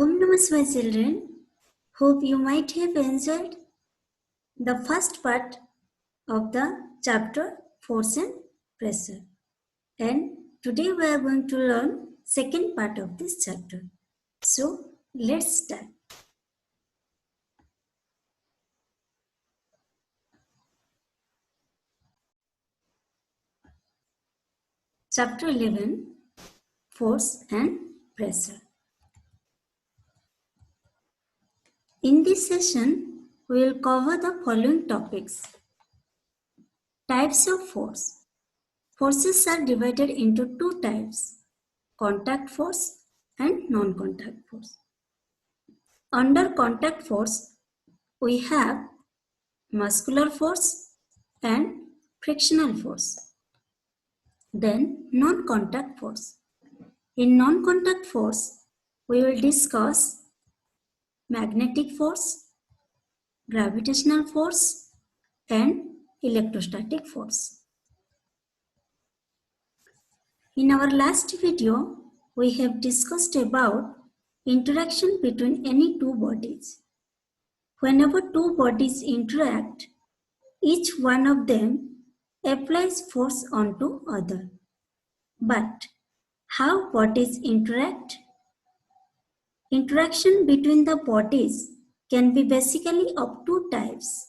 Om Namaste children. Hope you might have enjoyed the first part of the chapter Force and Pressure. And today we are going to learn second part of this chapter. So let's start. Chapter 11, Force and Pressure. In this session, we will cover the following topics. Types of force. Forces are divided into two types, contact force and non-contact force. Under contact force, we have muscular force and frictional force. Then non-contact force. In non-contact force, we will discuss magnetic force, gravitational force, and electrostatic force. In our last video, we have discussed about interaction between any two bodies. Whenever two bodies interact, each one of them applies force onto other. But how bodies interact? Interaction between the bodies can be basically of two types.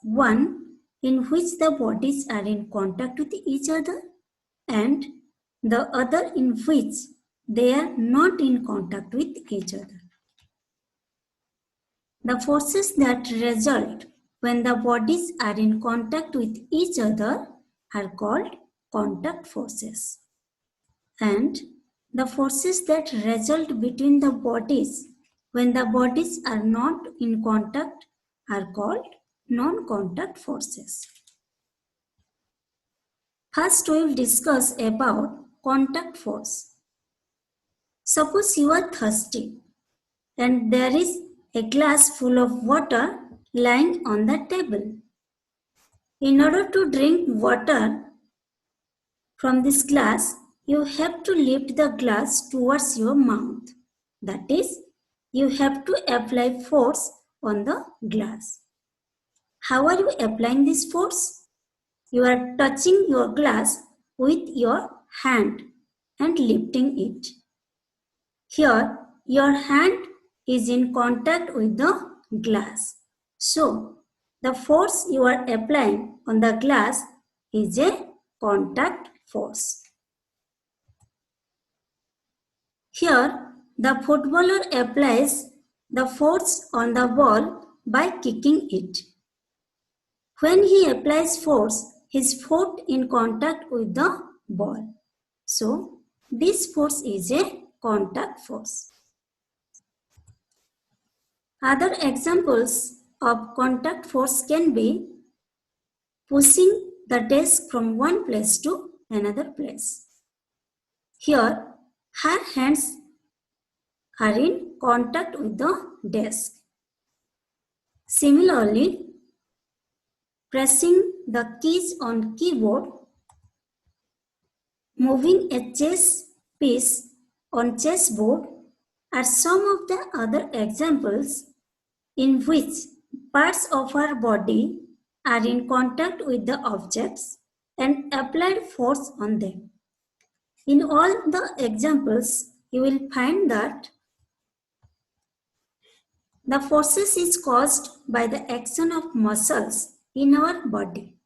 One in which the bodies are in contact with each other, and the other in which they are not in contact with each other. The forces that result when the bodies are in contact with each other are called contact forces. And the forces that result between the bodies when the bodies are not in contact are called non-contact forces. First, we will discuss about contact force. Suppose you are thirsty and there is a glass full of water lying on the table. In order to drink water from this glass, you have to lift the glass towards your mouth. That is, you have to apply force on the glass. How are you applying this force? You are touching your glass with your hand and lifting it. Here, your hand is in contact with the glass. So, the force you are applying on the glass is a contact force. Here, the footballer applies the force on the ball by kicking it. When he applies force, his foot in contact with the ball. So, this force is a contact force. Other examples of contact force can be pushing the desk from one place to another place. Here, her hands are in contact with the desk. Similarly, pressing the keys on keyboard, moving a chess piece on chessboard are some of the other examples in which parts of our body are in contact with the objects and applied force on them. In all the examples, you will find that the forces is caused by the action of muscles in our body.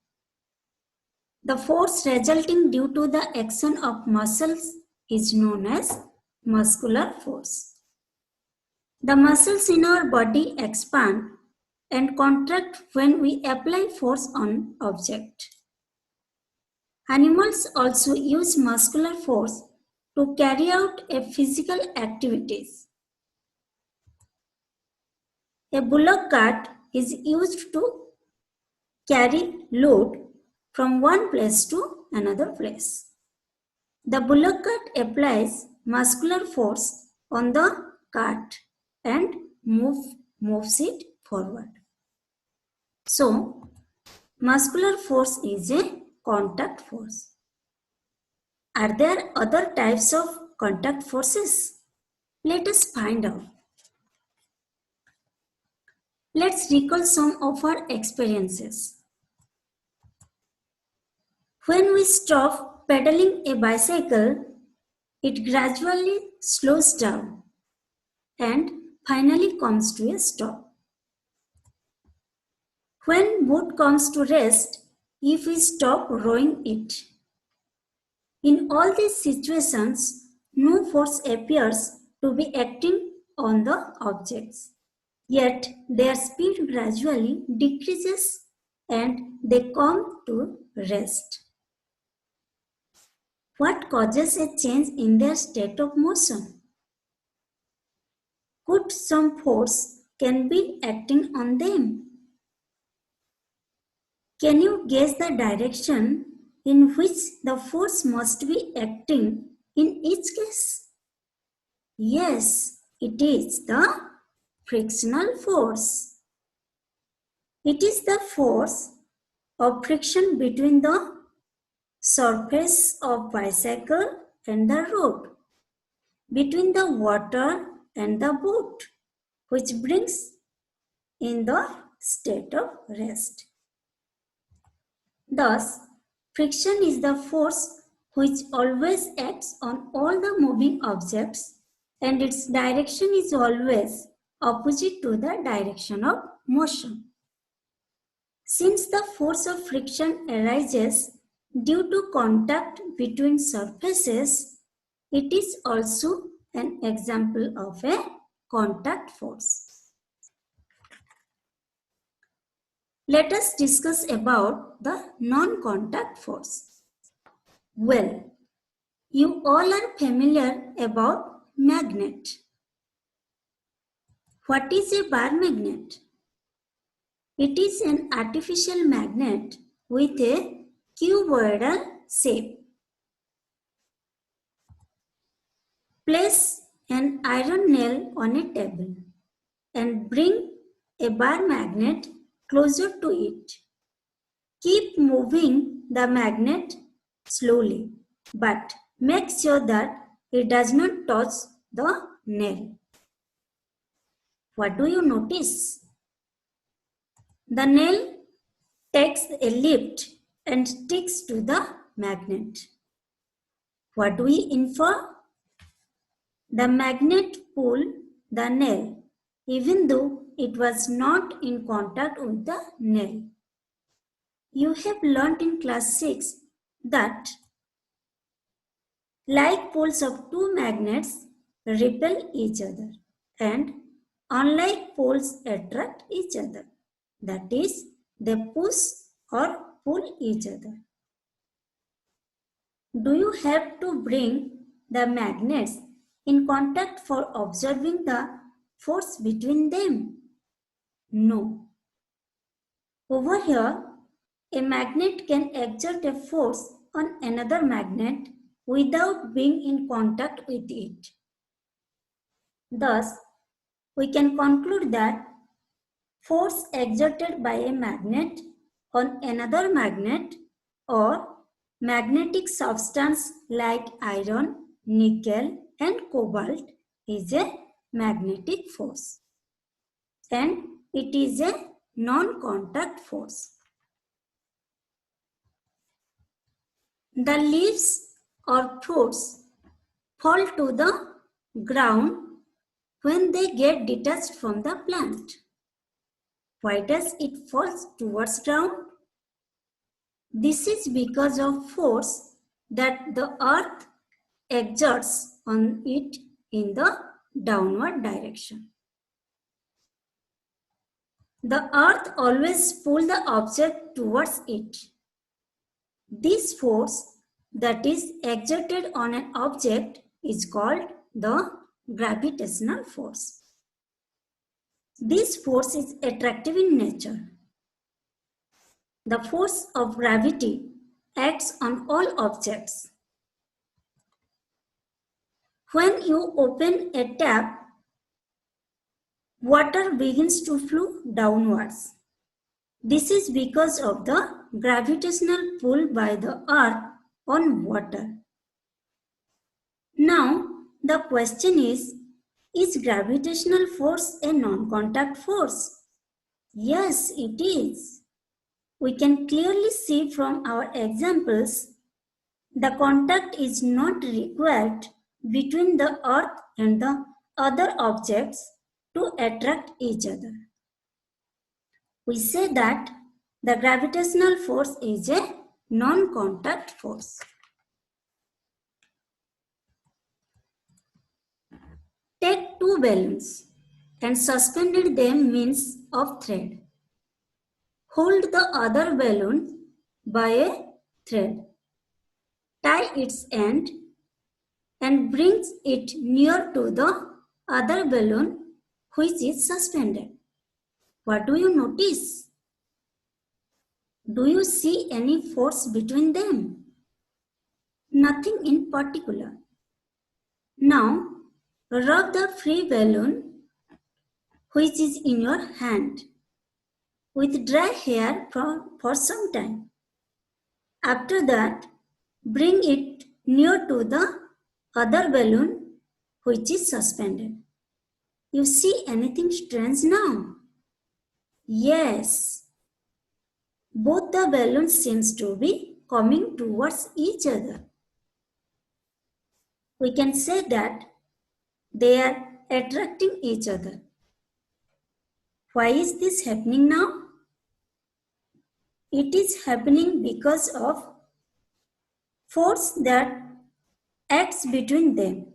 The force resulting due to the action of muscles is known as muscular force. The muscles in our body expand and contract when we apply force on object. Animals also use muscular force to carry out a physical activities. A bullock cart is used to carry load from one place to another place. The bullock cart applies muscular force on the cart and moves it forward. So, muscular force is a contact force. Are there other types of contact forces? Let us find out. Let's recall some of our experiences. When we stop pedaling a bicycle, it gradually slows down and finally comes to a stop. When boat comes to rest, if we stop rowing it. In all these situations, no force appears to be acting on the objects. Yet their speed gradually decreases and they come to rest. What causes a change in their state of motion? Could some force can be acting on them? Can you guess the direction in which the force must be acting in each case? Yes, it is the frictional force. It is the force of friction between the surface of bicycle and the road, between the water and the boat, which brings in the state of rest. Thus, friction is the force which always acts on all the moving objects and its direction is always opposite to the direction of motion. Since the force of friction arises due to contact between surfaces, it is also an example of a contact force. Let us discuss about the non-contact force. Well, you all are familiar about magnet. What is a bar magnet? It is an artificial magnet with a cuboidal shape. Place an iron nail on a table and bring a bar magnet closer to it. Keep moving the magnet slowly, but make sure that it does not touch the nail. What do you notice? The nail takes a lift and sticks to the magnet. What do we infer? The magnet pulled the nail, even though it was not in contact with the nail. You have learned in class 6 that like poles of two magnets repel each other and unlike poles attract each other. That is, they push or pull each other. Do you have to bring the magnets in contact for observing the force between them? No. Over here, a magnet can exert a force on another magnet without being in contact with it. Thus, we can conclude that force exerted by a magnet on another magnet or magnetic substance like iron, nickel, and cobalt is a magnetic force, and it is a non-contact force. The leaves or fruits fall to the ground when they get detached from the plant. Why does it fall towards ground? This is because of force that the earth exerts on it in the downward direction. The earth always pulls the object towards it. This force that is exerted on an object is called the gravitational force. This force is attractive in nature. The force of gravity acts on all objects. When you open a tap, water begins to flow downwards. This is because of the gravitational pull by the earth on water. Now, the question is, Is gravitational force a non-contact force? Yes, it is. We can clearly see from our examples the contact is not required between the earth and the other objects to attract each other. We say that the gravitational force is a non-contact force. Take two balloons and suspended them means of thread. Hold the other balloon by a thread. Tie its end and brings it near to the other balloon which is suspended. What do you notice? Do you see any force between them? Nothing in particular. Now, rub the free balloon which is in your hand with dry hair for some time. After that, bring it near to the other balloon which is suspended. You see anything strange now? Yes. Both the balloons seems to be coming towards each other. We can say that they are attracting each other. Why is this happening now? It is happening because of force that acts between them.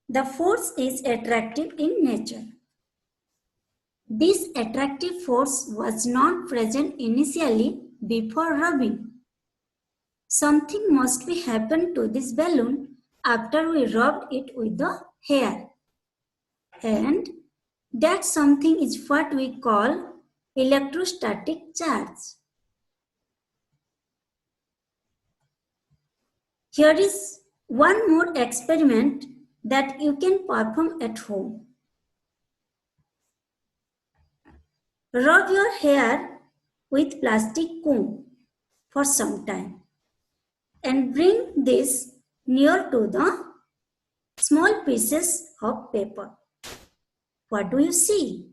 The force is attractive in nature. This attractive force was not present initially before rubbing. Something must be happened to this balloon after we rubbed it with the hair. And that something is what we call electrostatic charge. Here is one more experiment that you can perform at home. Rub your hair with plastic comb for some time and bring this near to the small pieces of paper. What do you see?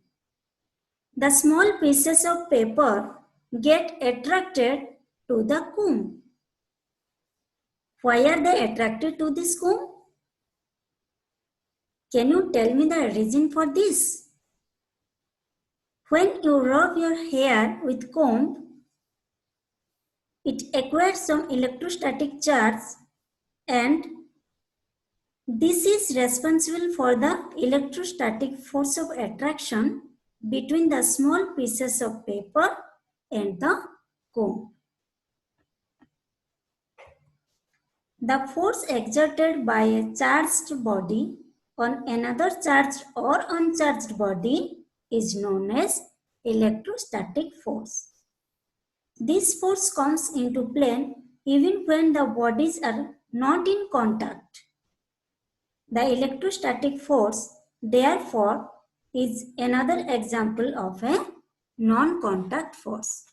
The small pieces of paper get attracted to the comb. Why are they attracted to this comb? Can you tell me the reason for this? When you rub your hair with comb, it acquires some electrostatic charge and this is responsible for the electrostatic force of attraction between the small pieces of paper and the comb. The force exerted by a charged body on another charged or uncharged body is known as electrostatic force. This force comes into play even when the bodies are not in contact. The electrostatic force, therefore, is another example of a non-contact force.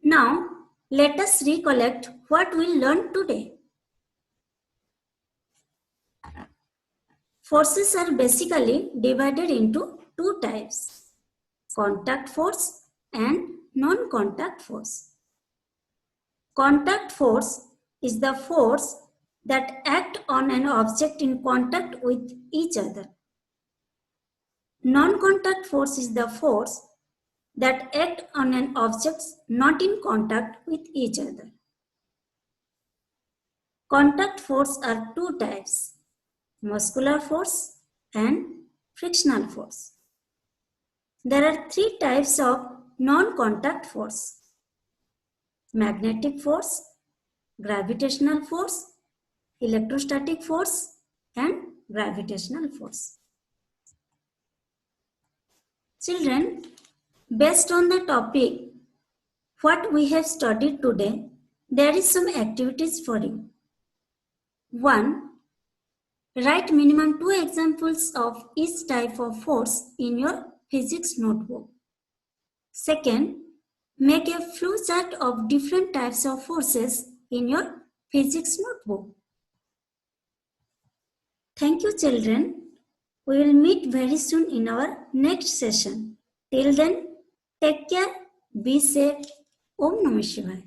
Now, let us recollect what we learned today. Forces are basically divided into two types, contact force and non-contact force. Contact force is the force that act on an object in contact with each other. Non-contact force is the force that act on an object not in contact with each other. Contact force are two types, muscular force and frictional force. There are three types of non-contact force: magnetic force, gravitational force, electrostatic force, and gravitational force. Children, based on the topic what we have studied today, there is some activities for you. 1. Write minimum 2 examples of each type of force in your physics notebook. Second, make a flow chart of different types of forces in your physics notebook. Thank you, children. We will meet very soon in our next session. Till then, take care, be safe. Om Namah Shivaya.